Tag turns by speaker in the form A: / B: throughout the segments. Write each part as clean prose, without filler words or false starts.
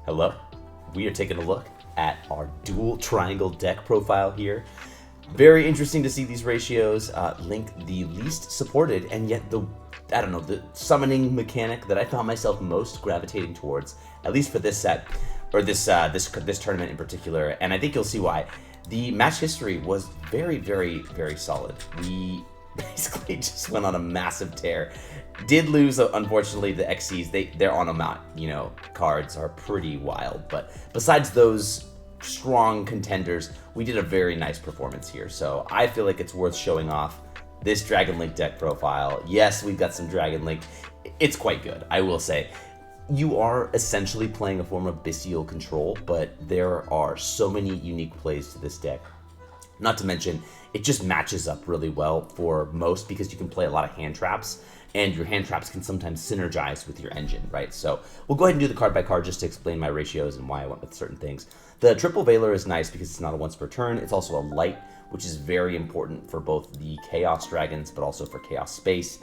A: Hello, we are taking a look at our dual triangle deck profile here. Very interesting to see these ratios. Link the least supported and yet the summoning mechanic that I found myself most gravitating towards, at least for this set, or this tournament in particular, and I think you'll see why. The match history was very, very, very solid. We basically just went on a massive tear. Did lose, unfortunately, the XCs. They're on a mount. Cards are pretty wild. But besides those strong contenders, we did a very nice performance here. So I feel like it's worth showing off this Dragon Link deck profile. Yes, we've got some Dragon Link. It's quite good, I will say. You are essentially playing a form of Bystial control, but there are so many unique plays to this deck. Not to mention, it just matches up really well for most because you can play a lot of hand traps, and your hand traps can sometimes synergize with your engine, right? So we'll go ahead and do the card by card just to explain my ratios and why I went with certain things. The Triple Veiler is nice because it's not a once per turn. It's also a light, which is very important for both the Chaos Dragons, but also for Chaos Space.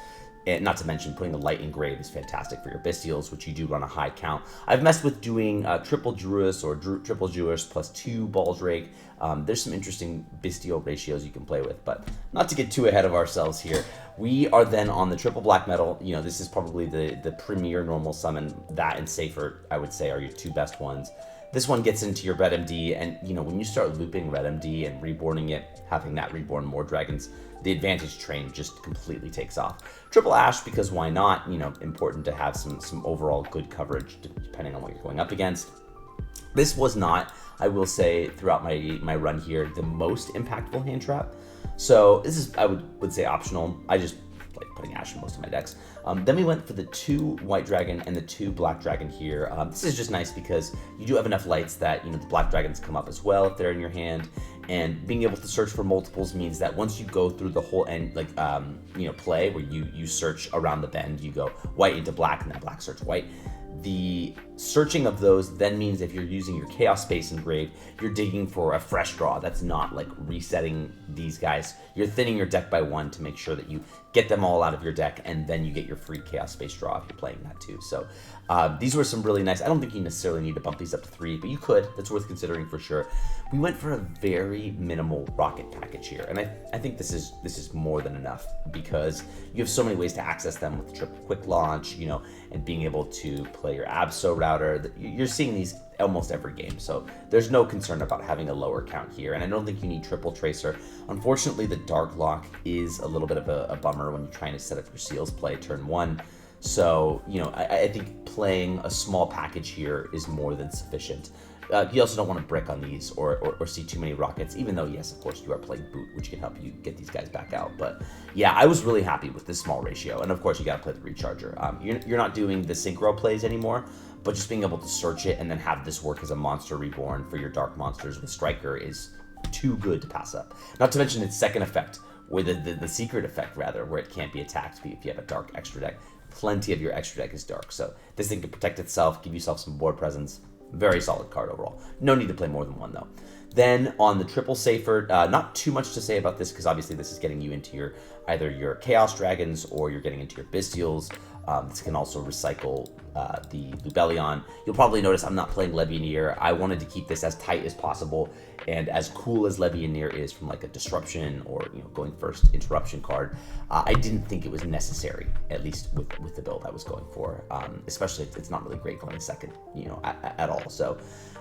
A: And not to mention, putting the light engrave is fantastic for your Bystials, which you do run a high count. I've messed with doing triple Druis or triple Druis plus 2 Baldrake. There's some interesting Bystial ratios you can play with, but not to get too ahead of ourselves here. We are then on the triple black metal. This is probably the premier normal summon. That and Safer, I would say, are your two best ones. This one gets into your Red MD, and when you start looping Red MD and reborning it, having that reborn more dragons, the advantage train just completely takes off. Triple Ash, because why not? Important to have some overall good coverage depending on what you're going up against. This was not, I will say, throughout my run here, the most impactful hand trap. So this is, I would say, optional. I just like putting Ash in most of my decks. Then we went for the 2 White Dragon and the 2 Black Dragon here. This is just nice because you do have enough lights that the Black Dragons come up as well if they're in your hand, and being able to search for multiples means that once you go through the whole end, play where you search around the bend, you go white into black and then black search white. The searching of those then means if you're using your Chaos Space engrave, you're digging for a fresh draw. That's not like resetting these guys. You're thinning your deck by 1 to make sure that you get them all out of your deck, and then you get your free Chaos Space draw if you're playing that too. So these were some really nice. I don't think you necessarily need to bump these up to 3, but you could. That's worth considering for sure. We went for a very minimal rocket package here, and I think this is more than enough because you have so many ways to access them with triple quick launch, and being able to play your Abso router. You're seeing these almost every game, so there's no concern about having a lower count here, and I don't think you need triple Tracer. Unfortunately, the Dark Lock is a little bit of a bummer when you're trying to set up your Seals play turn 1. So, I think playing a small package here is more than sufficient. You also don't want to brick on these or see too many rockets, even though, yes, of course, you are playing Boot, which can help you get these guys back out. But yeah, I was really happy with this small ratio. And of course, you got to play the Recharger. You're not doing the Synchro plays anymore, but just being able to search it and then have this work as a monster reborn for your Dark Monsters with Striker is too good to pass up. Not to mention its second effect, or the secret effect, rather, where it can't be attacked if you have a Dark extra deck. Plenty of your extra deck is Dark, so this thing can protect itself, give yourself some board presence. Very solid card overall. No need to play more than 1 though. Then on the triple Safer, not too much to say about this because obviously this is getting you into either your Chaos Dragons or you're getting into your Bystials. This can also recycle the Lubellion. You'll probably notice I'm not playing Levianeer. I wanted to keep this as tight as possible and as cool as Levianeer is from like a disruption or going first interruption card. I didn't think it was necessary, at least with the build I was going for. Especially if it's not really great going second, at all. So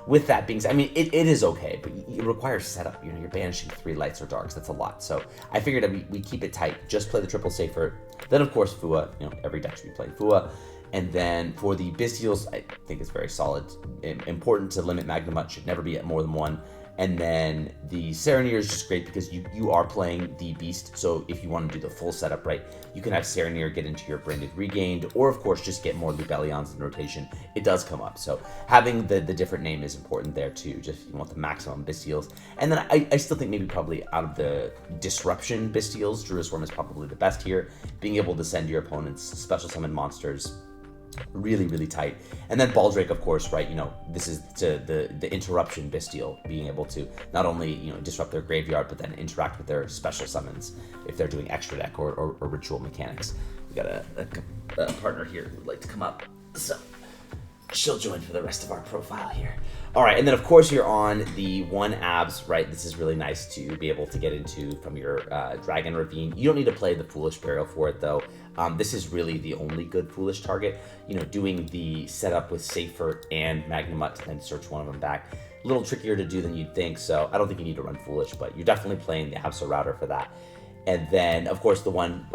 A: with that being said, I mean it is okay, but it requires setup. You're banishing 3 lights or darks. That's a lot. So I figured that we keep it tight. Just play the triple Safer. Then of course Fua. Every deck should be playing Fua. And then for the Bystials, I think it's very solid. Important to limit Magnamut, should never be at more than 1. And then the Sereneer is just great because you are playing the Beast. So if you want to do the full setup, right, you can have Sereneer get into your Branded Regained, or of course just get more Lubellions in rotation. It does come up. So having the different name is important there too. Just you want the maximum Bystials. And then I still think maybe probably out of the Disruption Bystials, Druisworm is probably the best here. Being able to send your opponents special summon monsters, really, really tight. And then Baldrake, of course, right? This is the interruption Bystial, being able to not only disrupt their graveyard, but then interact with their special summons if they're doing extra deck or ritual mechanics. We got a partner here who would like to come up, so she'll join for the rest of our profile here. All right, and then of course you're on the 1 abs, right? This is really nice to be able to get into from your Dragon Ravine. You don't need to play the Foolish Burial for it though. This is really the only good Foolish target. You know, doing the setup with Safer and Magnamut to then search one of them back. A little trickier to do than you'd think, so I don't think you need to run Foolish, but you're definitely playing the Absol Router for that. And then, of course, the one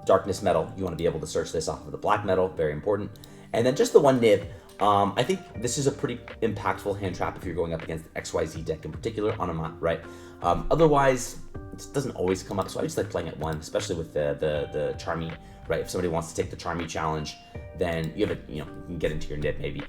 A: Darkness Metal, you want to be able to search this off of the Black Metal, very important. And then just the 1 Nib. I think this is a pretty impactful hand trap if you're going up against the XYZ deck in particular on a mod, right? Otherwise, it doesn't always come up, so I just like playing at 1, especially with the Charmy, right? If somebody wants to take the Charmy challenge, then you have you can get into your Nib maybe.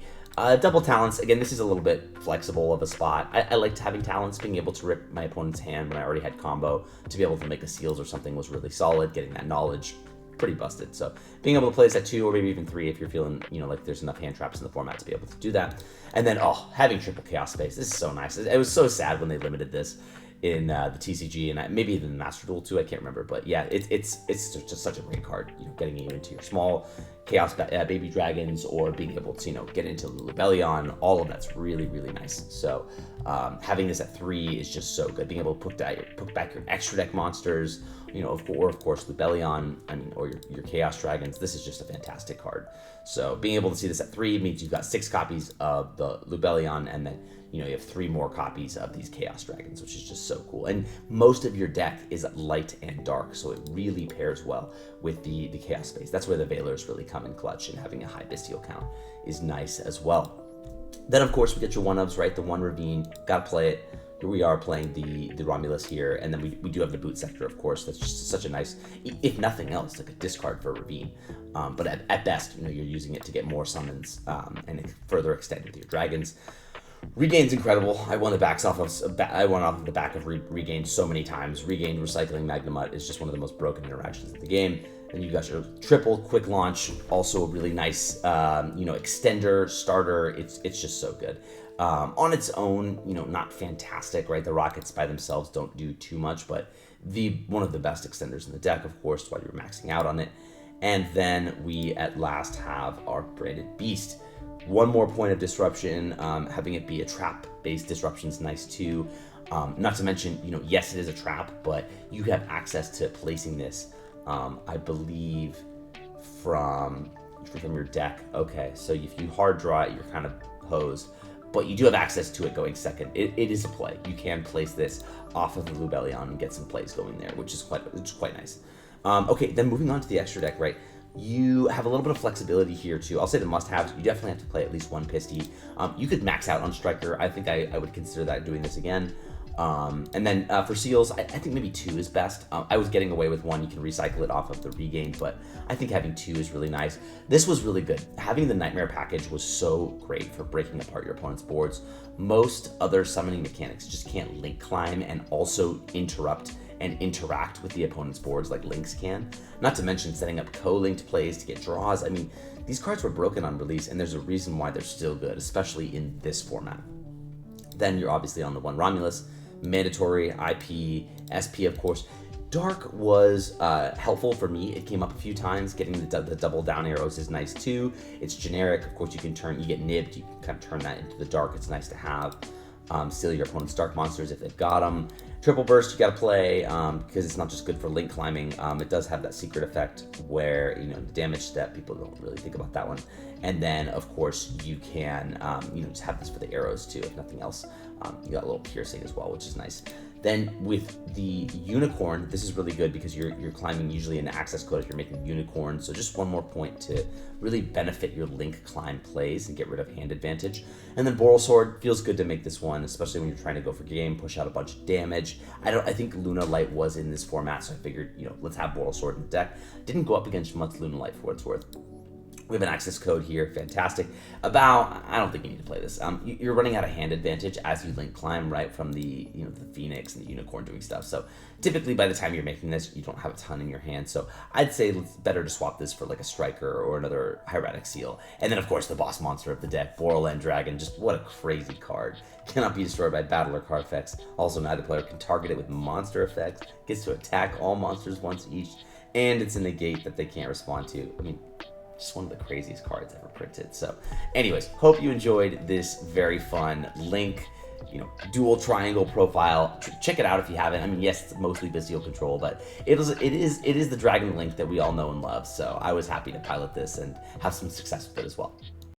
A: Double Talents, again, this is a little bit flexible of a spot. I liked having Talents, being able to rip my opponent's hand when I already had combo, to be able to make a Seals or something was really solid. Getting that knowledge, pretty busted. So being able to play this at 2 or maybe even 3 if you're feeling, like there's enough hand traps in the format to be able to do that. And then, having triple Chaos Space, this is so nice. It was so sad when they limited this in the TCG and maybe even the Master Duel too. I can't remember, but yeah, it's just such a great card. Getting you into your small Chaos baby dragons or being able to get into Lulubellion, all of that's really, really nice. So having this at 3 is just so good. Being able to put back your extra deck monsters, or of course Lubellion, or your Chaos dragons. This is just a fantastic card. So being able to see this at 3 means you've got 6 copies of the Lubellion, and then you have 3 more copies of these Chaos Dragons, which is just so cool. And most of your deck is light and dark, so it really pairs well with the Chaos Space. That's where the Veilers really come in clutch, and having a high Bystial count is nice as well. Then, of course, we get your 1-ofs, right? The 1 Ravine, gotta play it. Here we are playing the Romulus here, and then we do have the Boot Sector, of course. That's just such a nice, if nothing else, like a discard for a Ravine. But at best, you're using it to get more summons and further extend with your dragons. Regain's incredible. I won off the back of Regain so many times. Regain Recycling Magnamut is just one of the most broken interactions of the game. And you got your triple quick launch, also a really nice extender starter. It's just so good. On its own, not fantastic, right? The rockets by themselves don't do too much, but one of the best extenders in the deck, of course, while you're maxing out on it. And then we at last have our branded Beast. 1 more point of disruption, having it be a trap-based disruption is nice too. Not to mention, yes, it is a trap, but you have access to placing this, I believe, from your deck. Okay, so if you hard draw it, you're kind of hosed, but you do have access to it going second. It is a play. You can place this off of the Lubellion and get some plays going there, which is quite nice. Okay, then moving on to the extra deck, right? You have a little bit of flexibility here too. I'll say the must-haves. You definitely have to play at least 1 Pisty. You could max out on Striker. I think I would consider that doing this again. And then for Seals, I think maybe 2 is best. I was getting away with 1. You can recycle it off of the Regain, but I think having 2 is really nice. This was really good. Having the Nightmare package was so great for breaking apart your opponent's boards. Most other summoning mechanics just can't link climb and also interrupt and interact with the opponent's boards like links can. Not to mention setting up co-linked plays to get draws. These cards were broken on release, and there's a reason why they're still good, especially in this format. Then you're obviously on the 1 Romulus, mandatory, IP, SP, of course. Dark was helpful for me. It came up a few times. Getting the double down arrows is nice too. It's generic. Of course, you get nibbed. You can kind of turn that into the dark. It's nice to have. Steal your opponent's dark monsters if they've got them. Triple Burst you got to play because it's not just good for link climbing. It does have that secret effect where the damage step, people don't really think about that one. And then of course you can just have this for the arrows too, if nothing else. You got a little piercing as well, which is nice. Then with the Unicorn, this is really good because you're climbing usually an access code if you're making Unicorn. So just 1 more point to really benefit your link climb plays and get rid of hand advantage. And then Boral Sword feels good to make this one, especially when you're trying to go for game, push out a bunch of damage. I think Luna Light was in this format, so I figured, let's have Boral Sword in the deck. Didn't go up against much Luna Light for what it's worth. We have an access code here, fantastic. I don't think you need to play this. You're running out of hand advantage as you link climb, right, from the the Phoenix and the Unicorn doing stuff. So typically by the time you're making this, you don't have a ton in your hand. So I'd say it's better to swap this for like a Striker or another Hieratic Seal. And then of course the boss monster of the deck, Boral End Dragon. Just what a crazy card. Cannot be destroyed by battle or card effects. Also, neither player can target it with monster effects. Gets to attack all monsters once each. And it's a negate that they can't respond to. Just one of the craziest cards ever printed. So anyways, hope you enjoyed this very fun Link, dual triangle profile. Check it out if you haven't. I mean, yes, it's mostly Bystial control, but it is the Dragon Link that we all know and love. So I was happy to pilot this and have some success with it as well.